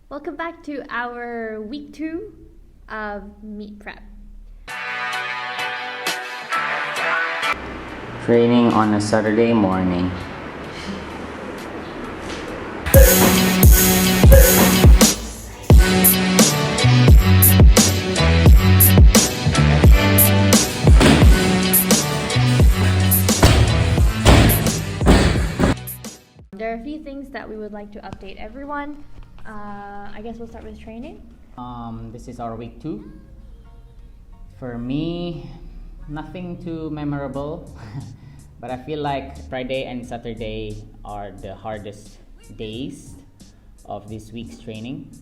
Welcome back to our week 2 of meet prep. Training on a Saturday morning. There are a few things that we would like to update everyone. I guess we'll start with training. This is our week 2. For me, nothing too memorable, but I feel like Friday and Saturday are the hardest days of this week's training,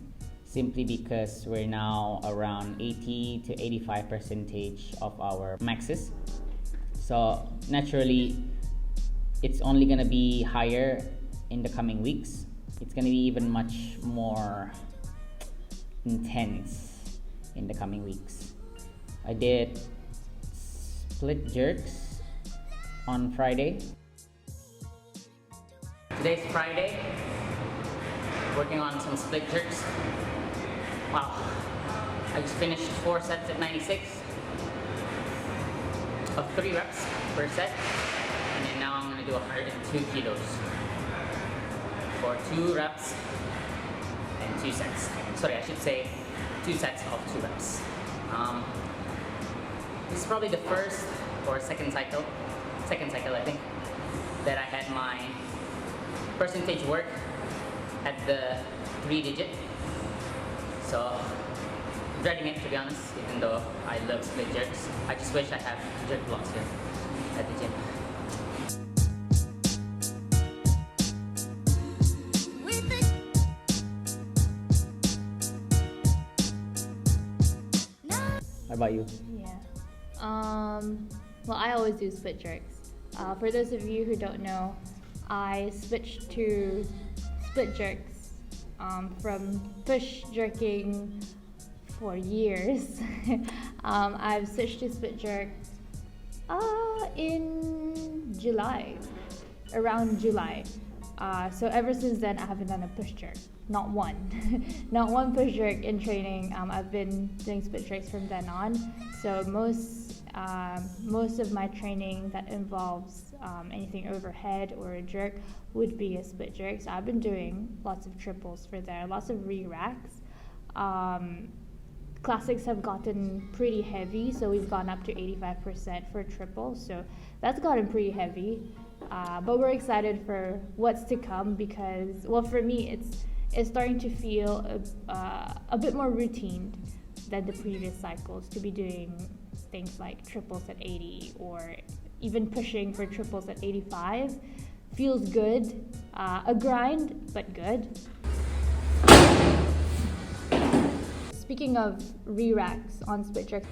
simply because we're now around 80 to 85% of our maxes. So naturally, it's only gonna be higher in the coming weeks. It's gonna be even much more intense in the coming weeks. I did split jerks on Friday. Today's Friday. Working on some split jerks. Wow. I just finished 4 sets at 96 of 3 reps per set. And then now I'm gonna do 102 kilos for 2 reps and 2 sets. Sorry, I should say 2 sets of 2 reps. This is probably the first or second cycle I think, that I had my percentage work at the 3-digit. So dreading it, to be honest, even though I love split jerks. I just wish I had jerk blocks here at the gym. How about you? Yeah. Well, I always do split jerks. For those of you who don't know, I switched to split jerks from push jerking for years. I've switched to split jerks in July, around July. So ever since then, I haven't done a push jerk. Not one. Not one push jerk in training. I've been doing split jerks from then on. So most of my training that involves anything overhead or a jerk would be a split jerk. So I've been doing lots of triples for there, lots of re-racks. Classics have gotten pretty heavy, so we've gone up to 85% for triples. So that's gotten pretty heavy. But we're excited for what's to come because, well, for me, it's starting to feel a bit more routine than the previous cycles to be doing things like triples at 80 or even pushing for triples at 85. Feels good. A grind, but good. Speaking of re-racks on split jerks,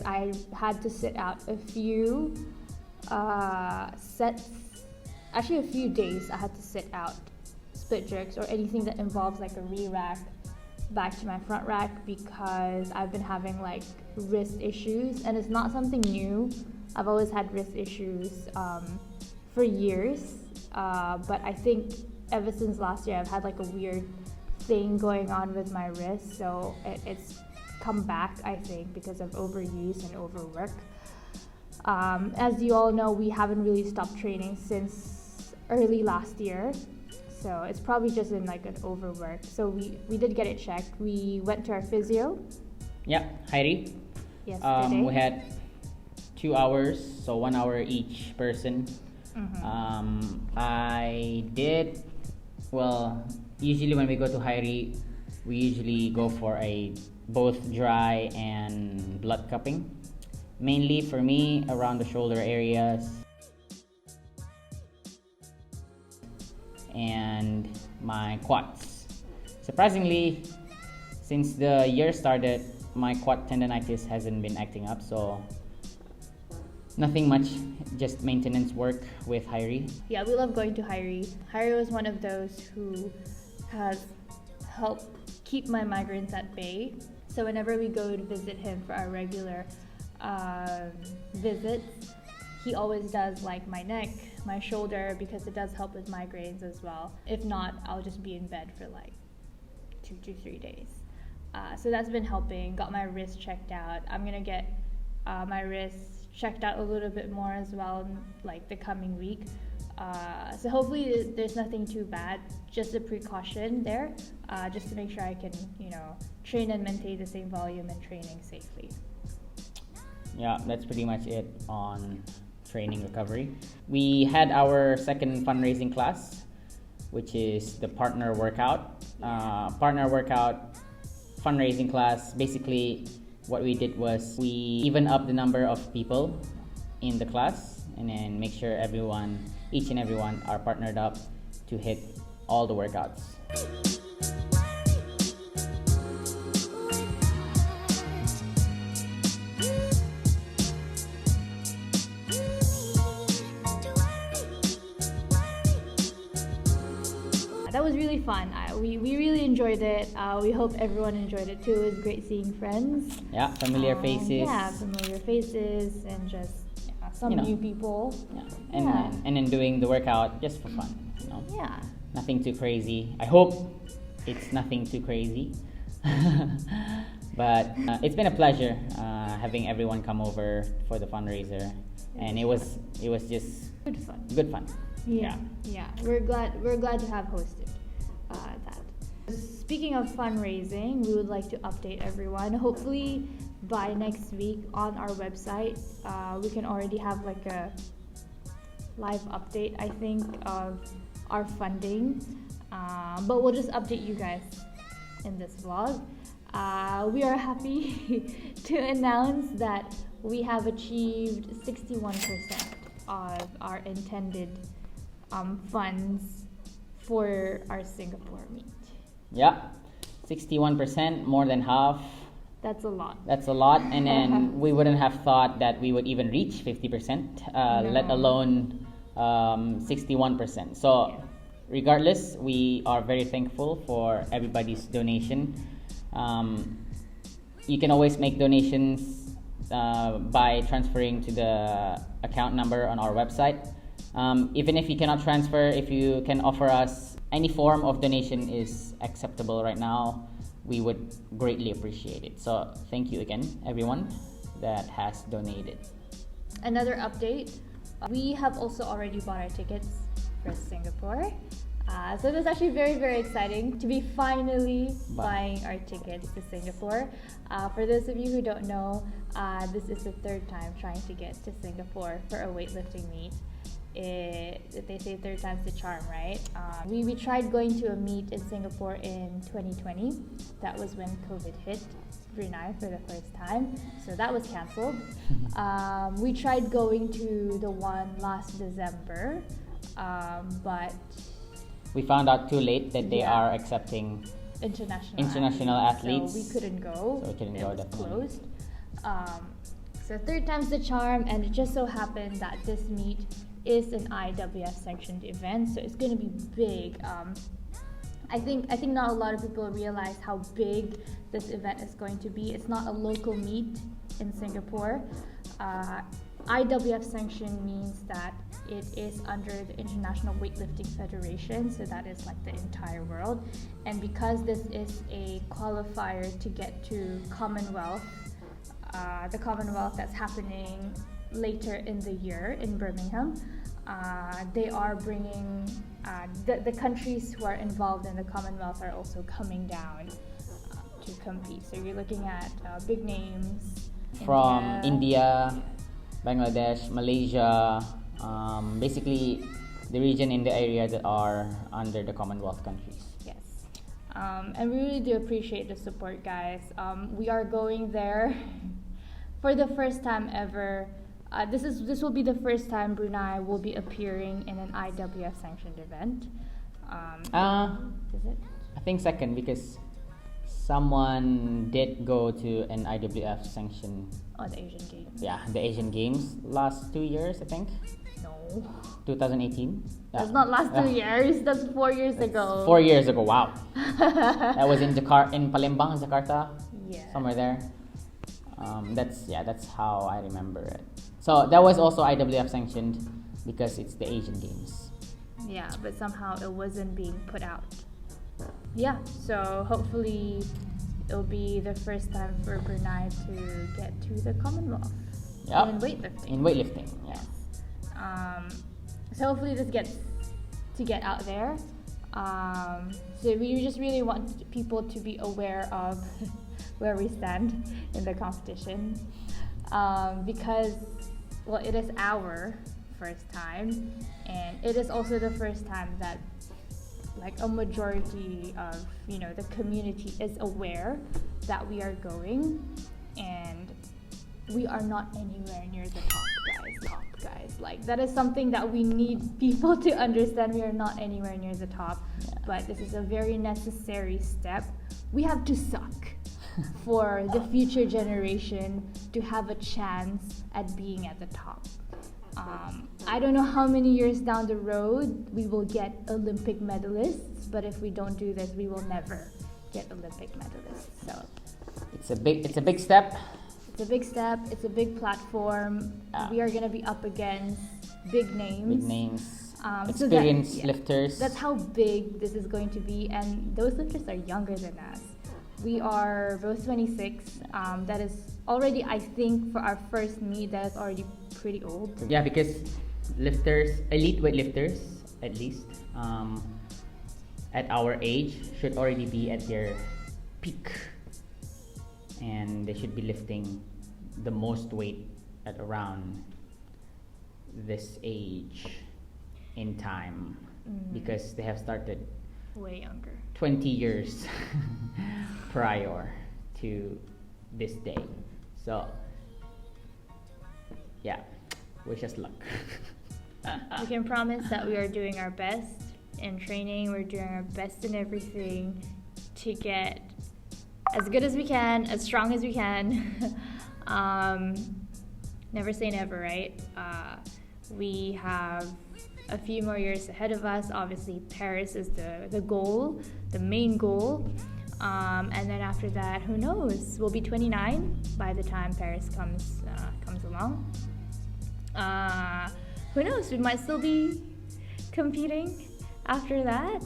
I had to sit out a few sets, actually a few days I had to sit out split jerks or anything that involves like a re-rack back to my front rack because I've been having like wrist issues, and it's not something new. I've always had wrist issues for years, but I think ever since last year I've had like a weird thing going on with my wrist, so it's come back, I think, because of overuse and overwork. As you all know, we haven't really stopped training since early last year, so it's probably just in like an overwork. So we did get it checked. We went to our physio. Yeah, Heidi. Yesterday. We had 2 hours, so 1 hour each person. I did, well, usually when we go to Heidi, we usually go for a both dry and blood cupping. Mainly for me, around the shoulder areas and my quads. Surprisingly, since the year started, my quad tendonitis hasn't been acting up, so nothing much, just maintenance work with Hyrie. Yeah, we love going to Hyrie. Hyrie was one of those who has helped keep my migraines at bay. So whenever we go to visit him for our regular visits, he always does like my neck, my shoulder, because it does help with migraines as well. If not, I'll just be in bed for like 2 to 3 days. So that's been helping. Got my wrist checked out. I'm gonna get my wrist checked out a little bit more as well in like the coming week. So hopefully there's nothing too bad, just a precaution there, just to make sure I can, train and maintain the same volume and training safely. Yeah, that's pretty much it on training recovery. We had our second fundraising class, which is the partner workout. Partner workout fundraising class. Basically, what we did was we even up the number of people in the class and then make sure each and everyone are partnered up to hit all the workouts. That was really fun. We really enjoyed it. We hope everyone enjoyed it too. It was great seeing friends. Yeah, familiar faces. Yeah, familiar faces and just some new people. Yeah. And then doing the workout just for fun. Yeah. Nothing too crazy. I hope it's nothing too crazy. But it's been a pleasure having everyone come over for the fundraiser, and it was just good fun. Yeah. We're glad to have hosted that. Speaking of fundraising, we would like to update everyone. Hopefully by next week on our website, we can already have like a live update, I think, of our funding. But we'll just update you guys in this vlog. We are happy to announce that we have achieved 61% of our intended funds for our Singapore meet. Yeah, 61%, more than half. That's a lot. And then we wouldn't have thought that we would even reach 50%, No. let alone 61%. So regardless, we are very thankful for everybody's donation. You can always make donations by transferring to the account number on our website. Even if you cannot transfer, if you can offer us any form of donation is acceptable right now, we would greatly appreciate it. So thank you again, everyone that has donated. Another update, we have also already bought our tickets for Singapore. So it was actually very, very exciting to be finally buying our tickets to Singapore. For those of you who don't know, this is the third time trying to get to Singapore for a weightlifting meet. They say third time's the charm, right? We tried going to a meet in Singapore in 2020. That was when COVID hit Brunei for the first time, so that was cancelled. We tried going to the one last December, but we found out too late that they are accepting international athletes. So we couldn't go. So we couldn't go. It was closed. So third time's the charm, and it just so happened that this meet is an IWF sanctioned event, so it's going to be big. I think not a lot of people realize how big this event is going to be. It's not a local meet in Singapore. IWF sanction means that it is under the International Weightlifting Federation, so that is like the entire world. And because this is a qualifier to get to Commonwealth, the Commonwealth that's happening later in the year in Birmingham, they are bringing the countries who are involved in the Commonwealth are also coming down to compete. So you're looking at big names from India, Bangladesh, Malaysia, basically the region in the area that are under the Commonwealth countries. Yes. And we really do appreciate the support, guys. We are going there for the first time ever. This will be the first time Brunei will be appearing in an IWF sanctioned event. Is it? I think second, because someone did go to an IWF sanction. Oh, the Asian Games. Yeah, the Asian Games last 2 years, I think. No. 2018. That's not last 2 years. That's 4 years ago. 4 years ago. Wow. That was in Palembang, Jakarta. Yeah. Somewhere there. That's how I remember it. So that was also IWF sanctioned because it's the Asian Games. Yeah, but somehow it wasn't being put out. Yeah, so hopefully it'll be the first time for Brunei to get to the Commonwealth in weightlifting. In weightlifting, yeah. So hopefully this gets to get out there. So we just really want people to be aware of where we stand in the competition, because, well, it is our first time, and it is also the first time that like a majority of the community is aware that we are going, and we are not anywhere near the top guys. Like, that is something that we need people to understand. We are not anywhere near the top, but this is a very necessary step. We have to suck for the future generation to have a chance at being at the top. I don't know how many years down the road we will get Olympic medalists, but if we don't do this, we will never get Olympic medalists. So it's a big step. It's a big step. It's a big platform. We are gonna be up against big names. Experienced lifters. That's how big this is going to be, and those lifters are younger than us. We are both 26. That is already, I think, for our first meet, that is already pretty old. Yeah, because elite weightlifters, at least, at our age, should already be at their peak. And they should be lifting the most weight at around this age in time, because they have started way younger, 20 years prior to this day. So yeah, wish us luck. We can promise that we are doing our best in training. We're doing our best in everything to get as good as we can, as strong as we can. Never say never, right? We have a few more years ahead of us. Obviously, Paris is the goal, the main goal. And then after that, who knows? We'll be 29 by the time Paris comes along. Who knows? We might still be competing after that,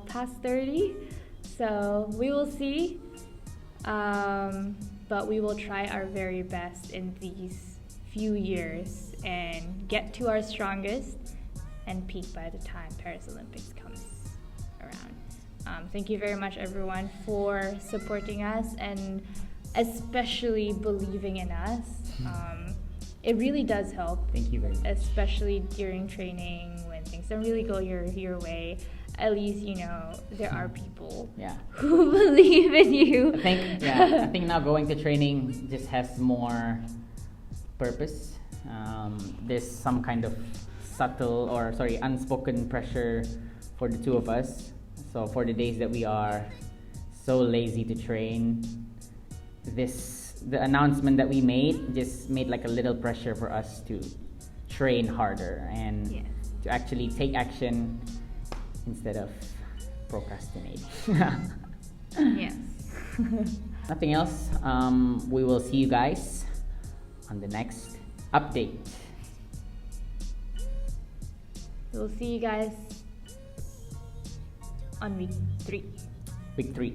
past 30. So we will see. But we will try our very best in these few years and get to our strongest and peak by the time Paris Olympics comes around. Thank you very much, everyone, for supporting us and especially believing in us. It really does help. Thank you very much. Especially during training when things don't really go your way. At least, there are people who believe in you. I think now going to training just has more purpose. There's some kind of unspoken pressure for the two of us. So for the days that we are so lazy to train, the announcement that we made just made like a little pressure for us to train harder and to actually take action instead of procrastinating. Yes. Nothing else. We will see you guys on the next update. We'll see you guys on week 3. Week 3.